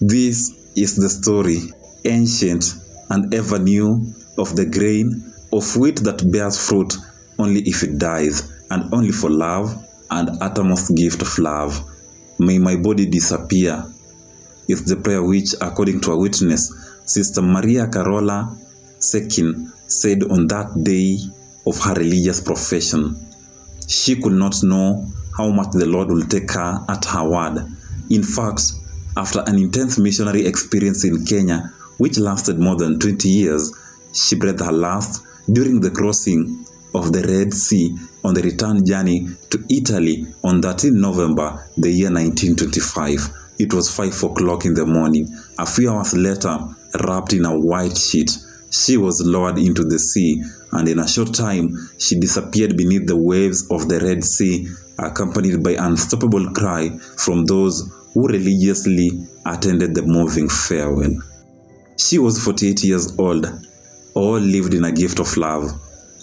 This is the story, ancient and ever new, of the grain of wheat that bears fruit only if it dies, and only for love and uttermost gift of love. May my body disappear, is the prayer which, according to a witness, Sister Maria Carola II said on that day of her religious profession. She could not know how much the Lord will take her at her word. In fact, after an intense missionary experience in Kenya, which lasted more than 20 years, she breathed her last during the crossing of the Red Sea on the return journey to Italy on 13 November the year 1925. It was 5 o'clock in the morning. A few hours later, wrapped in a white sheet, she was lowered into the sea, and in a short time, she disappeared beneath the waves of the Red Sea, accompanied by unstoppable cry from those who religiously attended the moving farewell. She was 48 years old. All lived in a gift of love.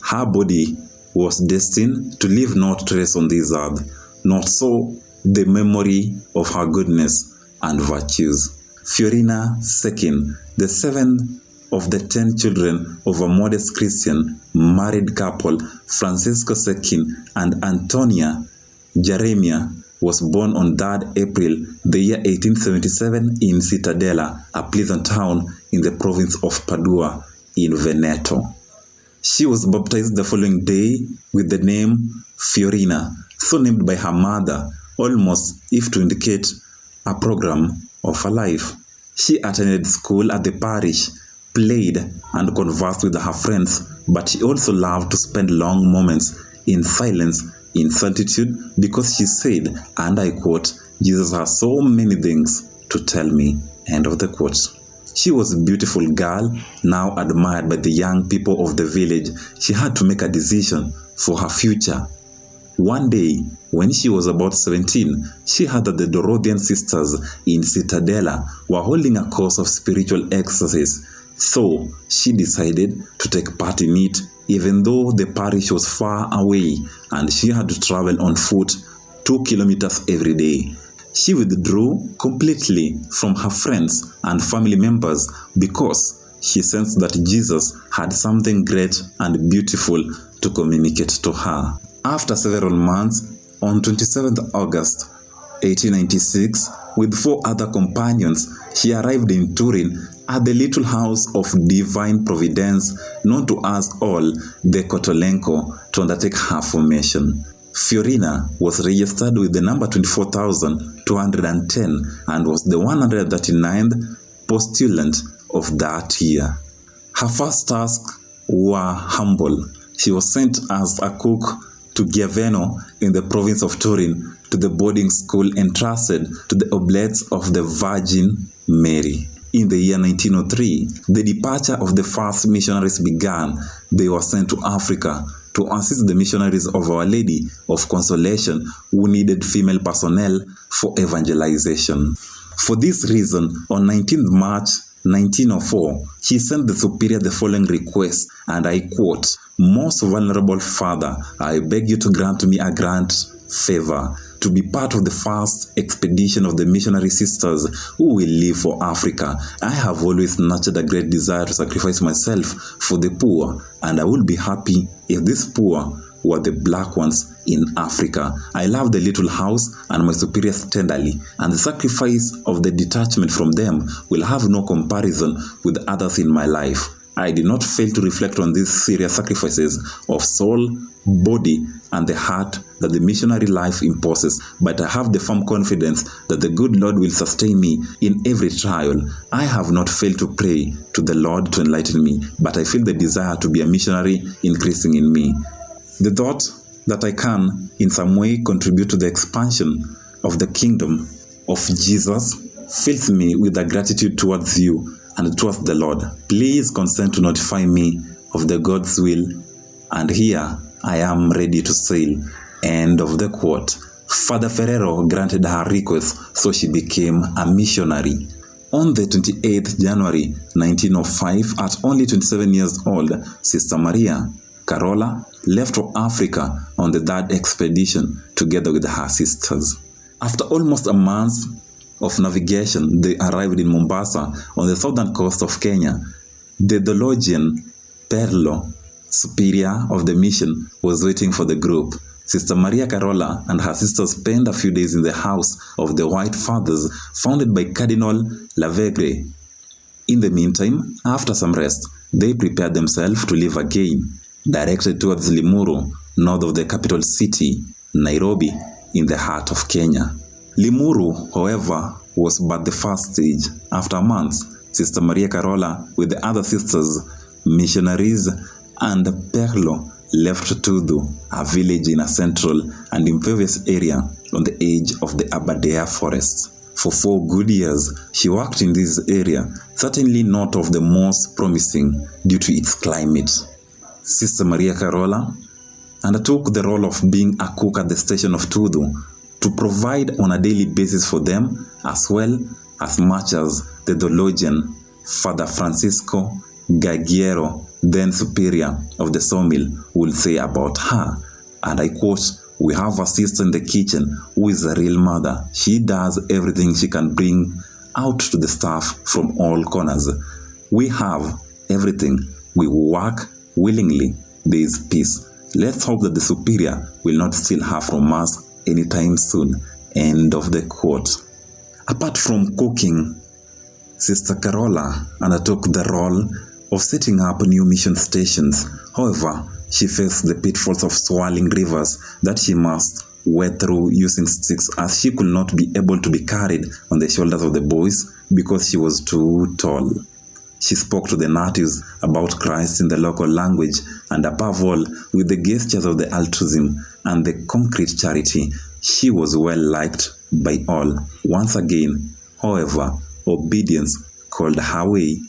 Her body was destined to leave no trace on this earth, not so the memory of her goodness and virtues. Fiorina II, the seventh of the 10 children of a modest Christian married couple, Francesco II and Antonia Jeremia, was born on 3rd April the year 1877 in Cittadella, a pleasant town in the province of Padua in Veneto. She was baptized the following day with the name Fiorina, so named by her mother, almost if to indicate a program of her life. She attended school at the parish, played and conversed with her friends, but she also loved to spend long moments in silence, in solitude, because she said, and I quote, "Jesus has so many things to tell me," end of the quote. She was a beautiful girl, now admired by the young people of the village. She had to make a decision for her future. One day, when she was about 17, she heard that the Dorothian sisters in Cittadella were holding a course of spiritual exercise. So, she decided to take part in it, even though the parish was far away and she had to travel on foot 2 kilometers every day. She withdrew completely from her friends and family members because she sensed that Jesus had something great and beautiful to communicate to her. After several months, on 27th August 1896, with 4 other companions, she arrived in Turin at the little house of Divine Providence, known to us all, the Kotolenko, to undertake her formation. Fiorina was registered with the number 24,210 and was the 139th postulant of that year. Her first tasks were humble. She was sent as a cook to Giaveno in the province of Turin, to the boarding school entrusted to the Oblates of the Virgin Mary. In the year 1903, the departure of the first missionaries began. They were sent to Africa to assist the missionaries of Our Lady of Consolation who needed female personnel for evangelization. For this reason, on 19th March 1904, she sent the Superior the following request, and I quote, "Most vulnerable Father, I beg you to grant me a grand favor, to be part of the first expedition of the missionary sisters who will leave for Africa. I have always nurtured a great desire to sacrifice myself for the poor, and I would be happy if these poor were the black ones in Africa. I love the little house and my superiors tenderly, and the sacrifice of the detachment from them will have no comparison with others in my life. I did not fail to reflect on these serious sacrifices of soul, body, and the heart that the missionary life imposes, but I have the firm confidence that the good Lord will sustain me in every trial. I have not failed to pray to the Lord to enlighten me, but I feel the desire to be a missionary increasing in me. The thought that I can, in some way, contribute to the expansion of the kingdom of Jesus fills me with a gratitude towards you and towards the Lord. Please consent to notify me of the God's will, and here I am ready to sail." End of the quote. Father Ferrero granted her request, so she became a missionary. On the 28th January 1905, at only 27 years old, Sister Maria Carola left for Africa on the 3rd expedition together with her sisters. After almost a month of navigation, they arrived in Mombasa on the southern coast of Kenya. The theologian Perlo, superior of the mission, was waiting for the group. Sister Maria Carola and her sisters spent a few days in the house of the White Fathers founded by Cardinal Lavegre. In the meantime, after some rest, they prepared themselves to leave again, directed towards Limuru, north of the capital city, Nairobi, in the heart of Kenya. Limuru, however, was but the first stage. After months, Sister Maria Carola, with the other sisters, missionaries, and Perlo, left Tudu, a village in a central and impervious area on the edge of the Aberdare forest. For 4 good years, she worked in this area, certainly not of the most promising due to its climate. Sister Maria Carola undertook the role of being a cook at the station of Tudu to provide on a daily basis for them, as well as much as the theologian Father Francisco Gagiero, then superior of the sawmill, will say about her. And I quote, "We have a sister in the kitchen who is a real mother. She does everything she can bring out to the staff from all corners. We have everything. We work willingly. There is peace. Let's hope that the superior will not steal her from us anytime soon." End of the quote. Apart from cooking, Sister Carola undertook the role of setting up new mission stations. However, she faced the pitfalls of swirling rivers that she must wade through using sticks, as she could not be able to be carried on the shoulders of the boys because she was too tall. She spoke to the natives about Christ in the local language, and above all, with the gestures of the altruism and the concrete charity, she was well liked by all. Once again, however, obedience called her way.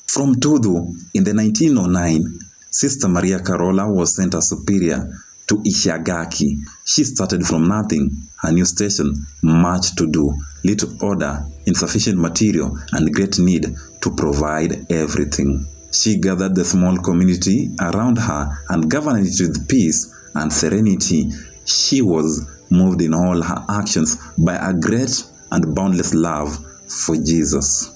From Tudu, in the 1909, Sister Maria Carola was sent as superior to Ishiagaki. She started from nothing, her new station, much to do, little order, insufficient material, and great need to provide everything. She gathered the small community around her and governed it with peace and serenity. She was moved in all her actions by a great and boundless love for Jesus.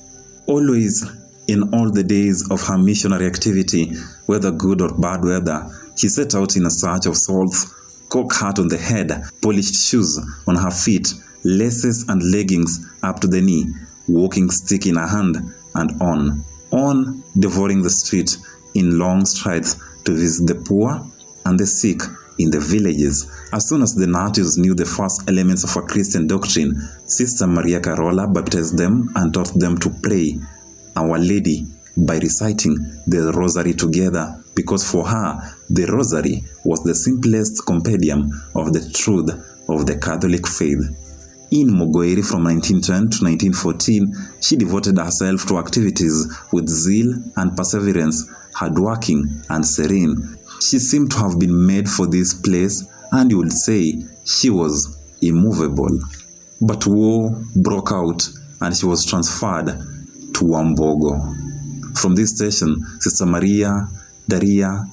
Always, in all the days of her missionary activity, whether good or bad weather, she set out in a search of souls, cocked hat on the head, polished shoes on her feet, laces and leggings up to the knee, walking stick in her hand, and on, devouring the street in long strides to visit the poor and the sick in the villages. As soon as the natives knew the first elements of a Christian doctrine, Sister Maria Carola baptized them and taught them to pray Our Lady by reciting the Rosary together, because for her, the Rosary was the simplest compendium of the truth of the Catholic faith. In Mogoeri from 1910 to 1914, she devoted herself to activities with zeal and perseverance, hardworking and serene. She seemed to have been made for this place, and you would say she was immovable. But war broke out and she was transferred to Wambogo. From this station, Sister Maria, Daria,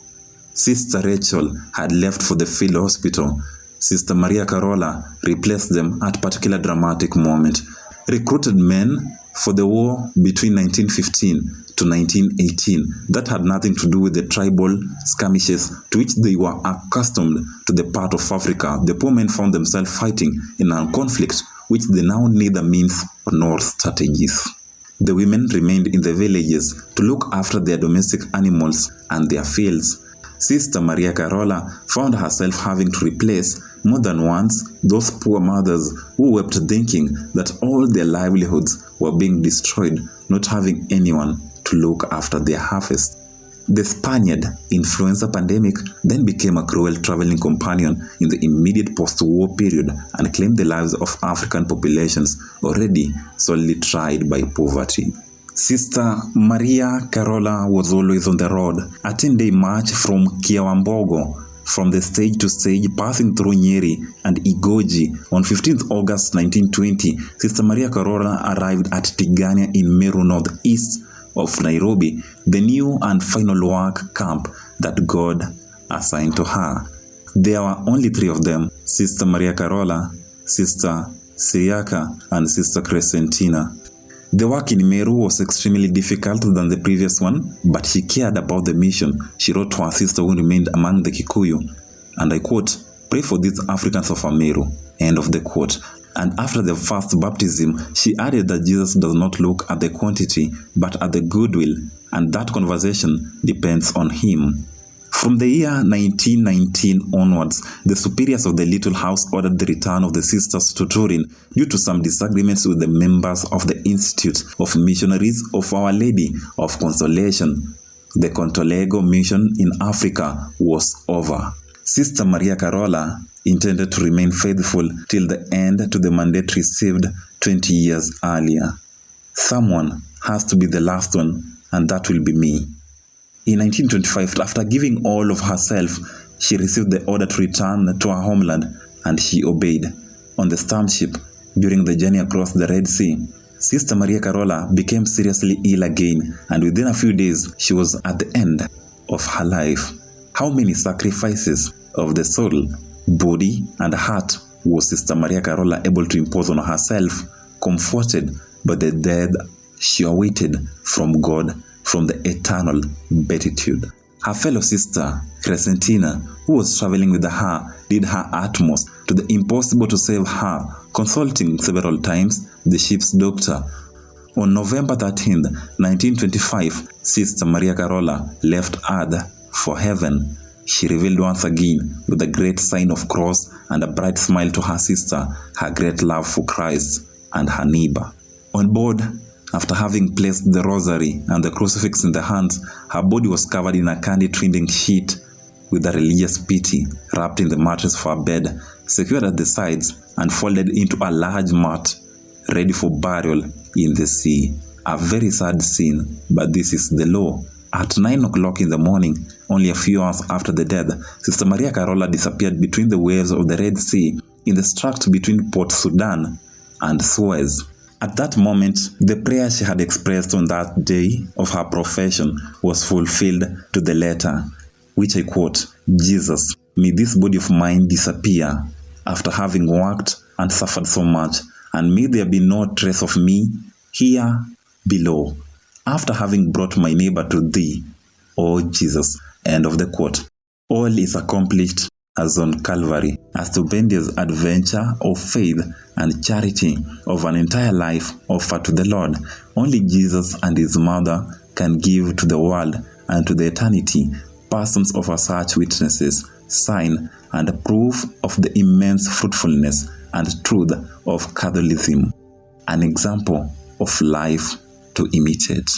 Sister Rachel had left for the field hospital. Sister Maria Carola replaced them at a particular dramatic moment. Recruited men for the war between 1915 to 1918 that had nothing to do with the tribal skirmishes to which they were accustomed to the part of Africa. The poor men found themselves fighting in a conflict which they now neither means nor strategies. The women remained in the villages to look after their domestic animals and their fields. Sister Maria Carola found herself having to replace more than once those poor mothers who wept thinking that all their livelihoods were being destroyed, not having anyone to look after their harvest. The Spaniard influenza pandemic then became a cruel traveling companion in the immediate post-war period and claimed the lives of African populations already sorely tried by poverty. Sister Maria Carola was always on the road, a 10-day march from Kiawambogo, from the stage to stage, passing through Nyeri and Igoji. On 15th August 1920, Sister Maria Carola arrived at Tigania in Meru, northeast of Nairobi, the new and final work camp that God assigned to her. There were only 3 of them: Sister Maria Carola, Sister Syriaca, and Sister Crescentina. The work in Meru was extremely difficult than the previous one, but she cared about the mission. She wrote to her sister who remained among the Kikuyu, and I quote, "Pray for these Africans of Meru," end of the quote. And after the first baptism, she added that Jesus does not look at the quantity, but at the goodwill, and that conversation depends on him. From the year 1919 onwards, the superiors of the Little House ordered the return of the sisters to Turin due to some disagreements with the members of the Institute of Missionaries of Our Lady of Consolation. The Contolego mission in Africa was over. Sister Maria Carola intended to remain faithful till the end to the mandate received 20 years earlier. Someone has to be the last one, and that will be me. In 1925, after giving all of herself, she received the order to return to her homeland, and she obeyed. On the storm ship, during the journey across the Red Sea, Sister Maria Carola became seriously ill again, and within a few days, she was at the end of her life. How many sacrifices of the soul, body, and heart was Sister Maria Carola able to impose on herself, comforted by the death she awaited from God, from the eternal beatitude. Her fellow sister, Crescentina, who was traveling with her, did her utmost to the impossible to save her, consulting several times the ship's doctor. On November 13, 1925, Sister Maria Carola left Earth for heaven. She revealed once again, with a great sign of cross and a bright smile to her sister, her great love for Christ and her neighbor. On board, after having placed the rosary and the crucifix in the hands, her body was covered in a candy-trinding sheet with a religious pity wrapped in the mattress of her bed, secured at the sides and folded into a large mat, ready for burial in the sea. A very sad scene, but this is the law. At 9 o'clock in the morning, only a few hours after the death, Sister Maria Carola disappeared between the waves of the Red Sea in the strait between Port Sudan and Suez. At that moment, the prayer she had expressed on that day of her profession was fulfilled to the letter, which I quote, "Jesus, may this body of mine disappear after having worked and suffered so much, and may there be no trace of me here below, after having brought my neighbor to thee, O Jesus," end of the quote. All is accomplished as on Calvary, as stupendous adventure of faith and charity of an entire life offered to the Lord. Only Jesus and his mother can give to the world and to the eternity persons of such witnesses, sign and proof of the immense fruitfulness and truth of Catholicism, an example of life to imitate.